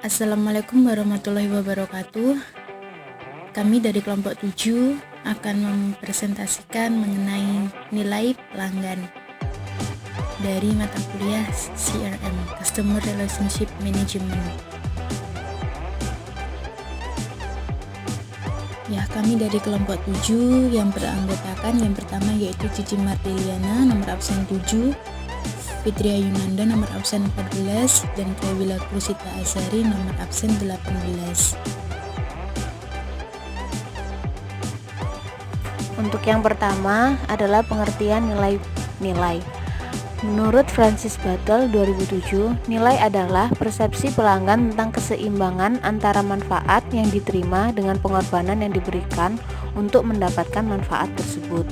Assalamualaikum warahmatullahi wabarakatuh. Kami dari kelompok 7 akan mempresentasikan mengenai nilai pelanggan dari mata kuliah CRM, Customer Relationship Management. Ya, kami dari kelompok 7 yang beranggotakan yang pertama yaitu Cici Martiliana, nomor absen 7, Fitria Yunanda nomor absen 14, dan Kawila Krusita Azari nomor absen 18. Untuk yang pertama adalah pengertian nilai. Menurut Francis Battle 2007, nilai adalah persepsi pelanggan tentang keseimbangan antara manfaat yang diterima dengan pengorbanan yang diberikan untuk mendapatkan manfaat tersebut.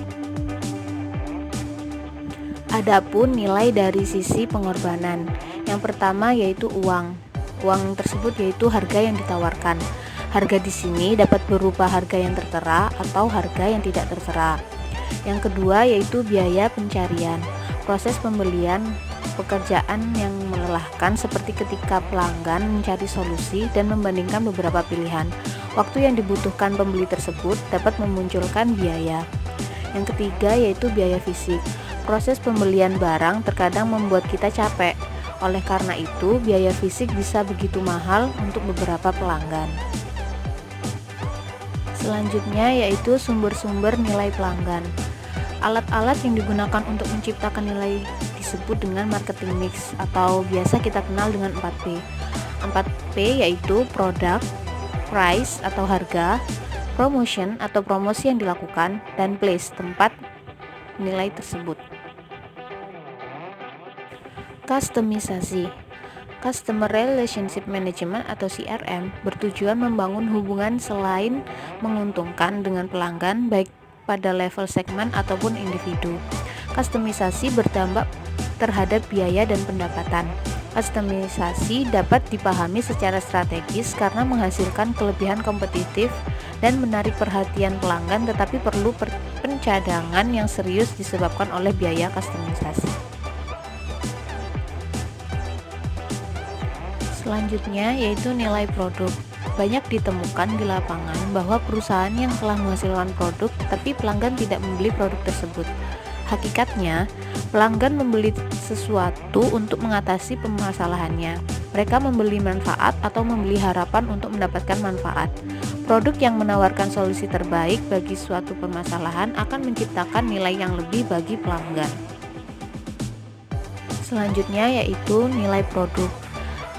Adapun nilai dari sisi pengorbanan, yang pertama yaitu uang. Uang tersebut yaitu harga yang ditawarkan. Harga di sini dapat berupa harga yang tertera atau harga yang tidak tertera. Yang kedua yaitu biaya pencarian. Proses pembelian pekerjaan yang melelahkan seperti ketika pelanggan mencari solusi dan membandingkan beberapa pilihan. Waktu yang dibutuhkan pembeli tersebut dapat memunculkan biaya. Yang ketiga yaitu biaya fisik. Proses pembelian barang terkadang membuat kita capek. Oleh karena itu, biaya fisik bisa begitu mahal untuk beberapa pelanggan. Selanjutnya yaitu sumber-sumber nilai pelanggan. Alat-alat yang digunakan untuk menciptakan nilai disebut dengan marketing mix atau biasa kita kenal dengan 4P. 4P yaitu product, price atau harga, promotion atau promosi yang dilakukan, dan place, tempat nilai tersebut. Kustomisasi. Customer Relationship Management atau CRM bertujuan membangun hubungan selain menguntungkan dengan pelanggan baik pada level segmen ataupun individu. Kustomisasi berdampak terhadap biaya dan pendapatan. Kustomisasi dapat dipahami secara strategis karena menghasilkan kelebihan kompetitif dan menarik perhatian pelanggan, tetapi perlu pencadangan yang serius disebabkan oleh biaya kustomisasi. Selanjutnya yaitu nilai produk. Banyak ditemukan di lapangan bahwa perusahaan yang telah menghasilkan produk tetapi pelanggan tidak membeli produk tersebut. Hakikatnya, pelanggan membeli sesuatu untuk mengatasi permasalahannya. Mereka membeli manfaat atau membeli harapan untuk mendapatkan manfaat. Produk yang menawarkan solusi terbaik bagi suatu permasalahan akan menciptakan nilai yang lebih bagi pelanggan. Selanjutnya yaitu nilai produk.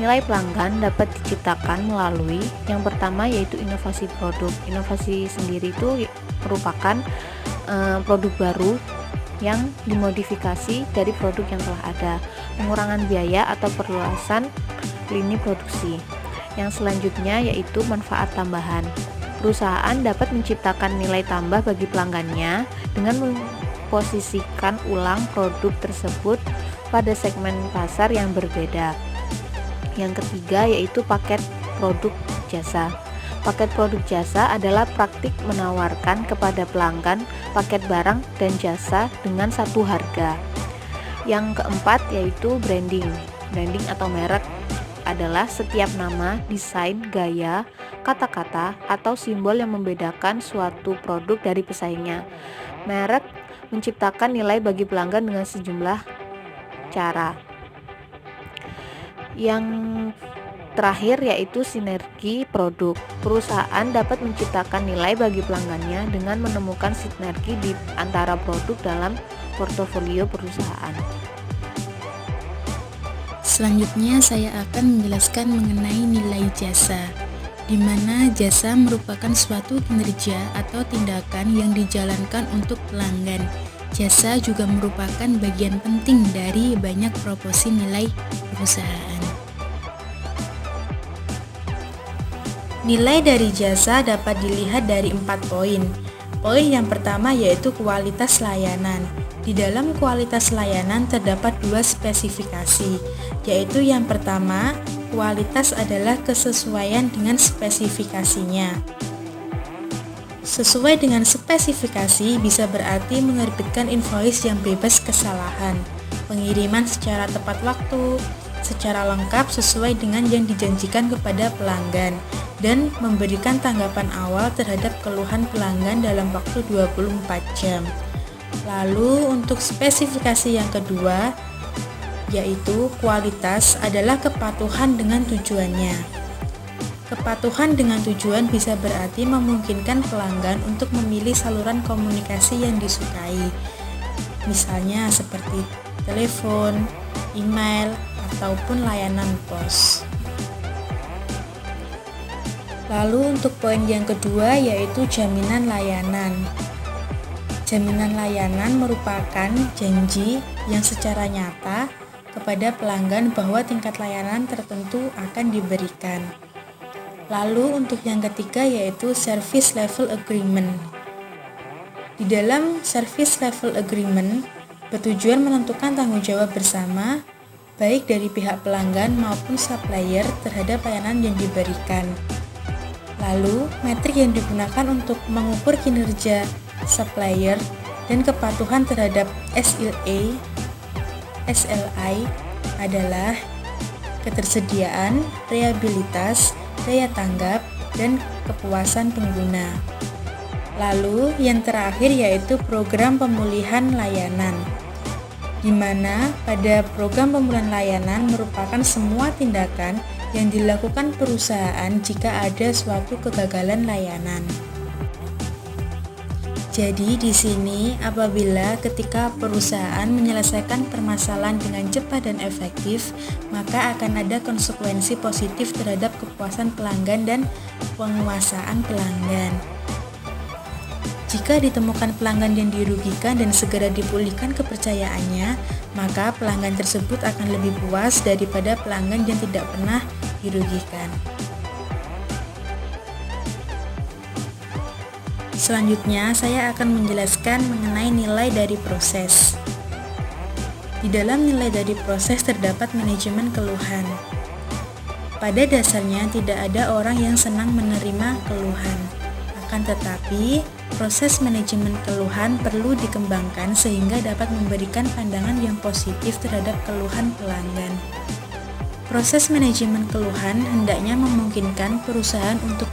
Nilai pelanggan dapat diciptakan melalui yang pertama yaitu inovasi produk. Inovasi sendiri itu merupakan produk baru yang dimodifikasi dari produk yang telah ada, pengurangan biaya atau perluasan lini produksi. Yang selanjutnya yaitu manfaat tambahan. Perusahaan dapat menciptakan nilai tambah bagi pelanggannya dengan memposisikan ulang produk tersebut pada segmen pasar yang berbeda. Yang ketiga yaitu paket produk jasa. Paket produk jasa adalah praktik menawarkan kepada pelanggan paket barang dan jasa dengan satu harga. Yang keempat yaitu branding. Branding atau merek adalah setiap nama, desain, gaya, kata-kata, atau simbol yang membedakan suatu produk dari pesaingnya. Merek menciptakan nilai bagi pelanggan dengan sejumlah cara. Yang terakhir yaitu sinergi produk. Perusahaan dapat menciptakan nilai bagi pelanggannya dengan menemukan sinergi di antara produk dalam portofolio perusahaan. Selanjutnya saya akan menjelaskan mengenai nilai jasa, di mana jasa merupakan suatu kinerja atau tindakan yang dijalankan untuk pelanggan. Jasa juga merupakan bagian penting dari banyak proporsi nilai perusahaan. Nilai dari jasa dapat dilihat dari 4 poin. Poin yang pertama yaitu kualitas layanan. Di dalam kualitas layanan terdapat 2 spesifikasi, yaitu yang pertama, kualitas adalah kesesuaian dengan spesifikasinya. Sesuai dengan spesifikasi bisa berarti menerbitkan invoice yang bebas kesalahan, pengiriman secara tepat waktu, secara lengkap sesuai dengan yang dijanjikan kepada pelanggan dan memberikan tanggapan awal terhadap keluhan pelanggan dalam waktu 24 jam. Lalu untuk spesifikasi yang kedua, yaitu kualitas adalah kepatuhan dengan tujuannya. Kepatuhan dengan tujuan bisa berarti memungkinkan pelanggan untuk memilih saluran komunikasi yang disukai, misalnya seperti telepon, email, ataupun layanan pos. Lalu untuk poin yang kedua yaitu jaminan layanan. Jaminan layanan merupakan janji yang secara nyata kepada pelanggan bahwa tingkat layanan tertentu akan diberikan. Lalu untuk yang ketiga yaitu Service Level Agreement. Di dalam Service Level Agreement bertujuan menentukan tanggung jawab bersama baik dari pihak pelanggan maupun supplier terhadap layanan yang diberikan. Lalu, metrik yang digunakan untuk mengukur kinerja supplier dan kepatuhan terhadap SLA adalah ketersediaan, reliabilitas, daya tanggap, dan kepuasan pengguna. Lalu, yang terakhir yaitu program pemulihan layanan, di mana pada program pemulihan layanan merupakan semua tindakan yang dilakukan perusahaan jika ada suatu kegagalan layanan. Jadi di sini apabila ketika perusahaan menyelesaikan permasalahan dengan cepat dan efektif, maka akan ada konsekuensi positif terhadap kepuasan pelanggan dan penguasaan pelanggan. Jika ditemukan pelanggan yang dirugikan dan segera dipulihkan kepercayaannya, maka pelanggan tersebut akan lebih puas daripada pelanggan yang tidak pernah dirugikan. Selanjutnya, saya akan menjelaskan mengenai nilai dari proses. Di dalam nilai dari proses terdapat manajemen keluhan. Pada dasarnya tidak ada orang yang senang menerima keluhan. Akan tetapi, proses manajemen keluhan perlu dikembangkan sehingga dapat memberikan pandangan yang positif terhadap keluhan pelanggan. Proses manajemen keluhan hendaknya memungkinkan perusahaan untuk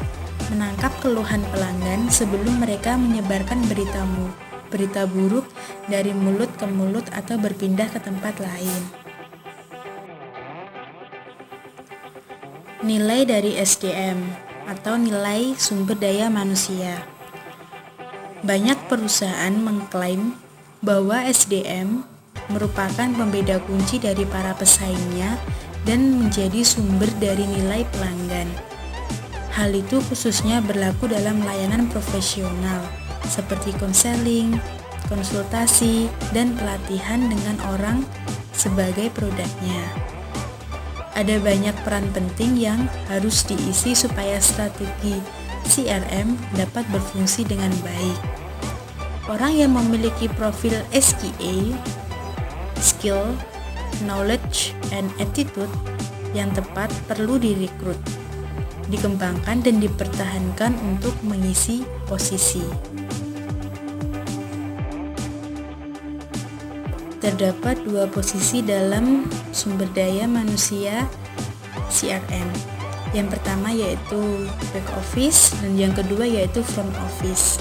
menangkap keluhan pelanggan sebelum mereka menyebarkan berita buruk dari mulut ke mulut atau berpindah ke tempat lain. Nilai dari SDM atau nilai sumber daya manusia. Banyak perusahaan mengklaim bahwa SDM merupakan pembeda kunci dari para pesaingnya dan menjadi sumber dari nilai pelanggan. Hal itu khususnya berlaku dalam layanan profesional seperti konseling, konsultasi, dan pelatihan dengan orang sebagai produknya. Ada banyak peran penting yang harus diisi supaya strategi CRM dapat berfungsi dengan baik. Orang yang memiliki profil SKA, skill, knowledge, and attitude yang tepat perlu direkrut, dikembangkan dan dipertahankan untuk mengisi posisi. Terdapat dua posisi dalam sumber daya manusia CRM. Yang pertama yaitu back office dan yang kedua yaitu front office.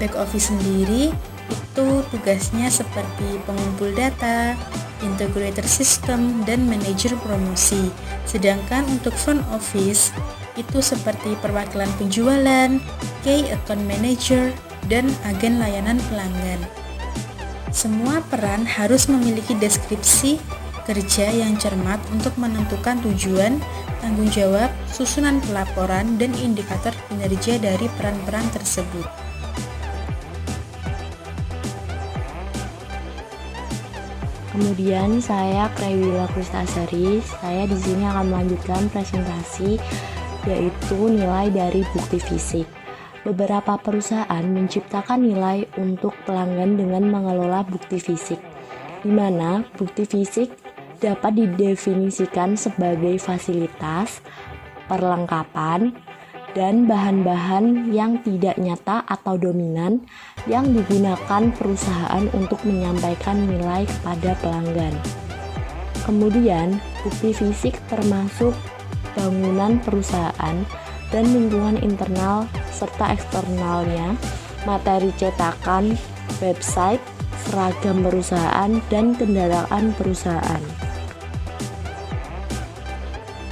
Back office sendiri itu tugasnya seperti pengumpul data, integrator system, dan manajer promosi. Sedangkan untuk front office itu seperti perwakilan penjualan, key account manager, dan agen layanan pelanggan. Semua peran harus memiliki deskripsi kerja yang cermat untuk menentukan tujuan, tanggung jawab, susunan pelaporan, dan indikator kinerja dari peran-peran tersebut. Kemudian saya Krewila Kristasari. Saya di sini akan melanjutkan presentasi yaitu nilai dari bukti fisik. Beberapa perusahaan menciptakan nilai untuk pelanggan dengan mengelola bukti fisik, di mana bukti fisik dapat didefinisikan sebagai fasilitas, perlengkapan, dan bahan-bahan yang tidak nyata atau dominan yang digunakan perusahaan untuk menyampaikan nilai kepada pelanggan. Kemudian, bukti fisik termasuk bangunan perusahaan dan lingkungan internal serta eksternalnya, materi cetakan, website, seragam perusahaan, dan kendaraan perusahaan.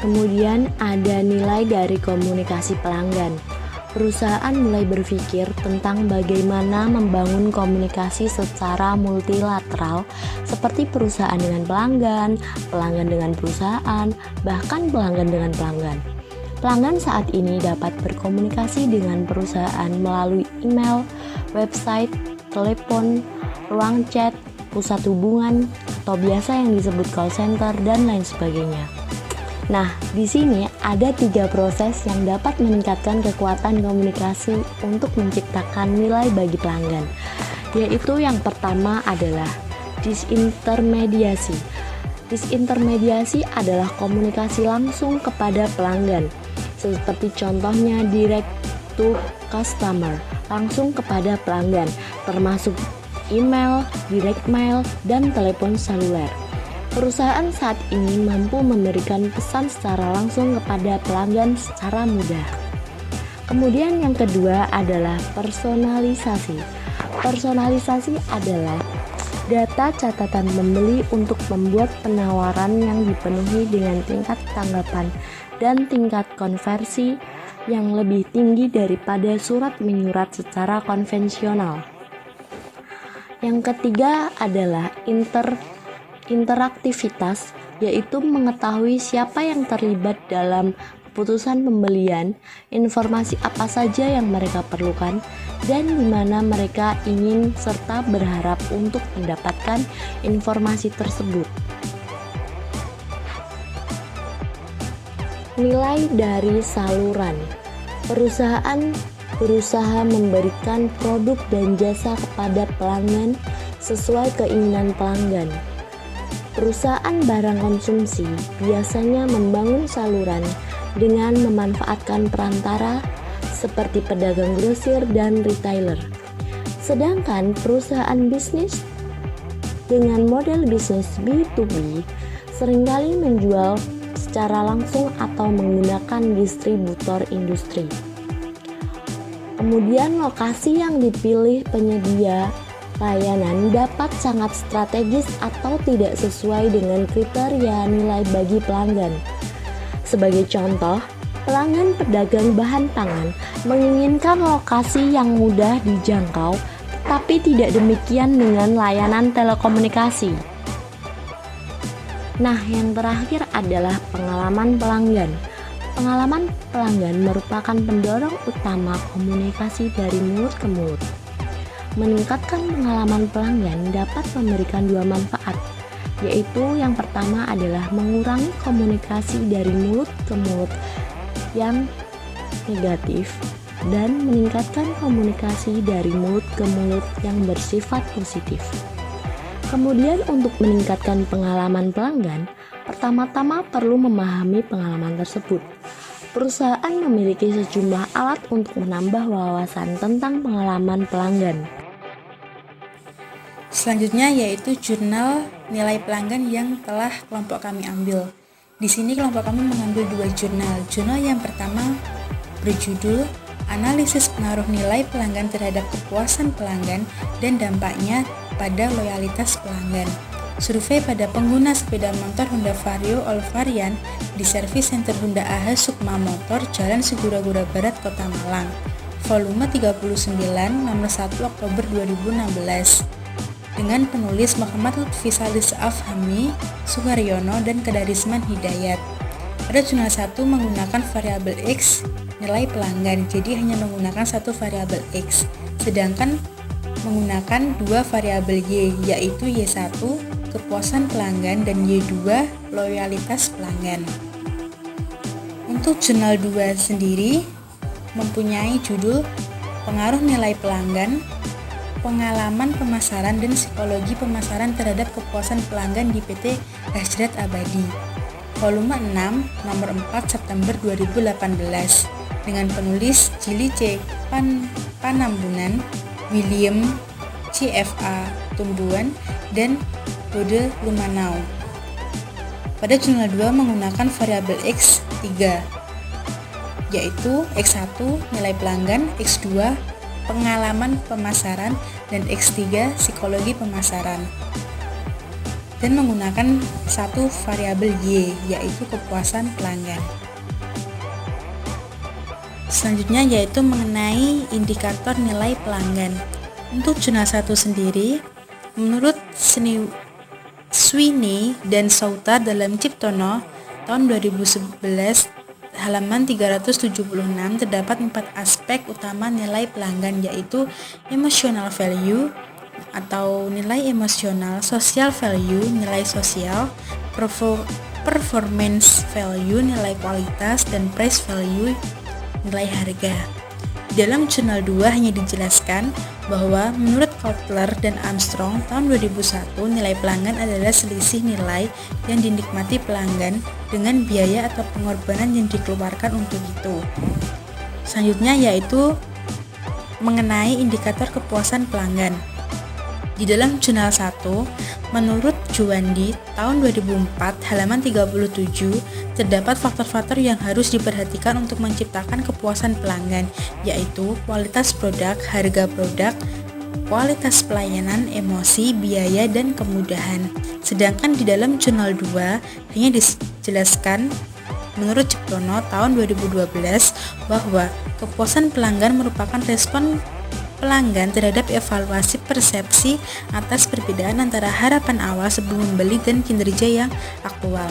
Kemudian ada nilai dari komunikasi pelanggan. Perusahaan mulai berpikir tentang bagaimana membangun komunikasi secara multilateral seperti perusahaan dengan pelanggan, pelanggan dengan perusahaan, bahkan pelanggan dengan pelanggan. Pelanggan saat ini dapat berkomunikasi dengan perusahaan melalui email, website, telepon, ruang chat, pusat hubungan, atau biasa yang disebut call center, dan lain sebagainya. Nah, di sini ada 3 proses yang dapat meningkatkan kekuatan komunikasi untuk menciptakan nilai bagi pelanggan, yaitu yang pertama adalah disintermediasi. Disintermediasi adalah komunikasi langsung kepada pelanggan, seperti contohnya direct to customer, langsung kepada pelanggan, termasuk email, direct mail, dan telepon seluler. Perusahaan saat ini mampu memberikan pesan secara langsung kepada pelanggan secara mudah. Kemudian yang kedua adalah personalisasi. Personalisasi adalah data catatan pembeli untuk membuat penawaran yang dipenuhi dengan tingkat tanggapan dan tingkat konversi yang lebih tinggi daripada surat menyurat secara konvensional. Yang ketiga adalah interaktivitas, yaitu mengetahui siapa yang terlibat dalam keputusan pembelian, informasi apa saja yang mereka perlukan, dan di mana mereka ingin serta berharap untuk mendapatkan informasi tersebut. Nilai dari saluran. Perusahaan berusaha memberikan produk dan jasa kepada pelanggan sesuai keinginan pelanggan. Perusahaan barang konsumsi biasanya membangun saluran dengan memanfaatkan perantara seperti pedagang grosir dan retailer. Sedangkan perusahaan bisnis dengan model bisnis B2B seringkali menjual secara langsung atau menggunakan distributor industri. Kemudian lokasi yang dipilih penyedia layanan dapat sangat strategis atau tidak sesuai dengan kriteria nilai bagi pelanggan. Sebagai contoh, pelanggan pedagang bahan pangan menginginkan lokasi yang mudah dijangkau, tapi tidak demikian dengan layanan telekomunikasi. Nah, yang terakhir adalah pengalaman pelanggan. Pengalaman pelanggan merupakan pendorong utama komunikasi dari mulut ke mulut. Meningkatkan pengalaman pelanggan dapat memberikan 2 manfaat, yaitu yang pertama adalah mengurangi komunikasi dari mulut ke mulut yang negatif dan meningkatkan komunikasi dari mulut ke mulut yang bersifat positif. Kemudian untuk meningkatkan pengalaman pelanggan, pertama-tama perlu memahami pengalaman tersebut. Perusahaan memiliki sejumlah alat untuk menambah wawasan tentang pengalaman pelanggan. Selanjutnya yaitu jurnal nilai pelanggan yang telah kelompok kami ambil. Di sini kelompok kami mengambil 2 jurnal. Jurnal yang pertama berjudul Analisis Pengaruh Nilai Pelanggan Terhadap Kepuasan Pelanggan dan Dampaknya pada Loyalitas Pelanggan. Survei pada pengguna sepeda motor Honda Vario All Variant di servis center Honda AH Sukma Motor, Jalan Sigura-Gura Barat, Kota Malang. Volume 39, nomor 1 Oktober 2016. Dengan penulis Muhammad Lutfi Salis Afhami, Suharyono, dan Kedarisman Hidayat. Pada jurnal 1 menggunakan variabel X nilai pelanggan, jadi hanya menggunakan 1 variabel X, sedangkan menggunakan 2 variabel Y, yaitu Y1 kepuasan pelanggan dan Y2 loyalitas pelanggan. Untuk jurnal 2 sendiri mempunyai judul Pengaruh Nilai Pelanggan, Pengalaman Pemasaran dan Psikologi Pemasaran Terhadap Kepuasan Pelanggan di PT Hajrat Abadi. Volume 6, nomor 4 September 2018. Dengan penulis Jili C. Panambunan, William C.F.A. Tumbuhan, dan Bode Lumanau. Pada jurnal 2 menggunakan variabel X 3, yaitu X1 nilai pelanggan, X2 pengalaman pemasaran, dan X3 psikologi pemasaran. Dan menggunakan satu variabel Y, yaitu kepuasan pelanggan. Selanjutnya yaitu mengenai indikator nilai pelanggan. Untuk jurnal 1 sendiri, menurut Sweeney dan Soutar dalam Ciptono tahun 2011 halaman 376 terdapat 4 aspek utama nilai pelanggan, yaitu emotional value atau nilai emosional, social value nilai sosial, performance value nilai kualitas, dan price value nilai harga. Dalam jurnal 2 hanya dijelaskan bahwa menurut Kotler dan Armstrong tahun 2001 nilai pelanggan adalah selisih nilai yang dinikmati pelanggan dengan biaya atau pengorbanan yang dikeluarkan untuk itu. Selanjutnya yaitu mengenai indikator kepuasan pelanggan. Di dalam jurnal 1, menurut Juwandi tahun 2004 halaman 37 terdapat faktor-faktor yang harus diperhatikan untuk menciptakan kepuasan pelanggan, yaitu kualitas produk, harga produk, kualitas pelayanan, emosi, biaya, dan kemudahan. Sedangkan di dalam jurnal 2 hanya dijelaskan menurut Ciptono tahun 2012 bahwa kepuasan pelanggan merupakan respon pelanggan terhadap evaluasi persepsi atas perbedaan antara harapan awal sebelum membeli dan kinerja yang aktual.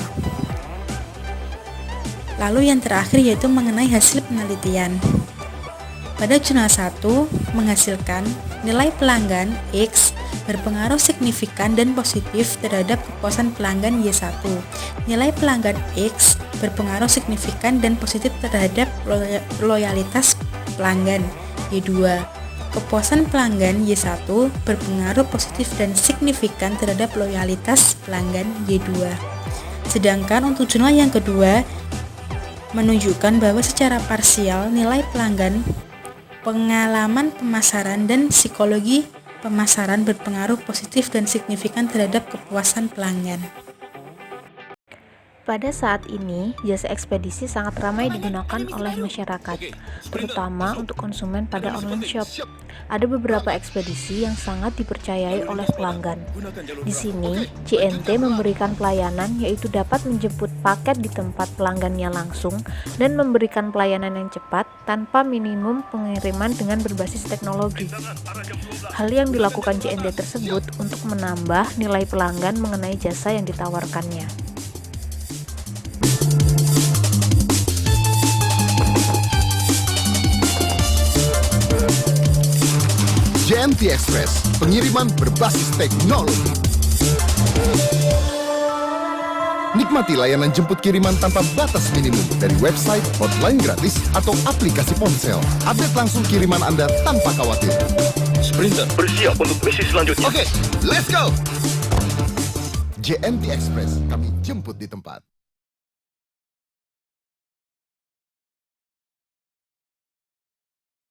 Lalu yang terakhir yaitu mengenai hasil penelitian. Pada jurnal 1 menghasilkan nilai pelanggan X berpengaruh signifikan dan positif terhadap kepuasan pelanggan Y1. Nilai pelanggan X berpengaruh signifikan dan positif terhadap loyalitas pelanggan Y2. Kepuasan pelanggan Y1 berpengaruh positif dan signifikan terhadap loyalitas pelanggan Y2. Sedangkan untuk jurnal yang kedua menunjukkan bahwa secara parsial nilai pelanggan, pengalaman pemasaran, dan psikologi pemasaran berpengaruh positif dan signifikan terhadap kepuasan pelanggan. Pada saat ini, jasa ekspedisi sangat ramai digunakan oleh masyarakat, terutama untuk konsumen pada online shop. Ada beberapa ekspedisi yang sangat dipercayai oleh pelanggan. Di sini, JNT memberikan pelayanan yaitu dapat menjemput paket di tempat pelanggannya langsung dan memberikan pelayanan yang cepat tanpa minimum pengiriman dengan berbasis teknologi. Hal yang dilakukan JNT tersebut untuk menambah nilai pelanggan mengenai jasa yang ditawarkannya. JNT Express, pengiriman berbasis teknologi. Nikmati layanan jemput kiriman tanpa batas minimum dari website, hotline gratis, atau aplikasi ponsel. Update langsung kiriman Anda tanpa khawatir. Sprinter bersiap untuk misi selanjutnya. Oke, let's go! JNT Express, kami jemput di tempat.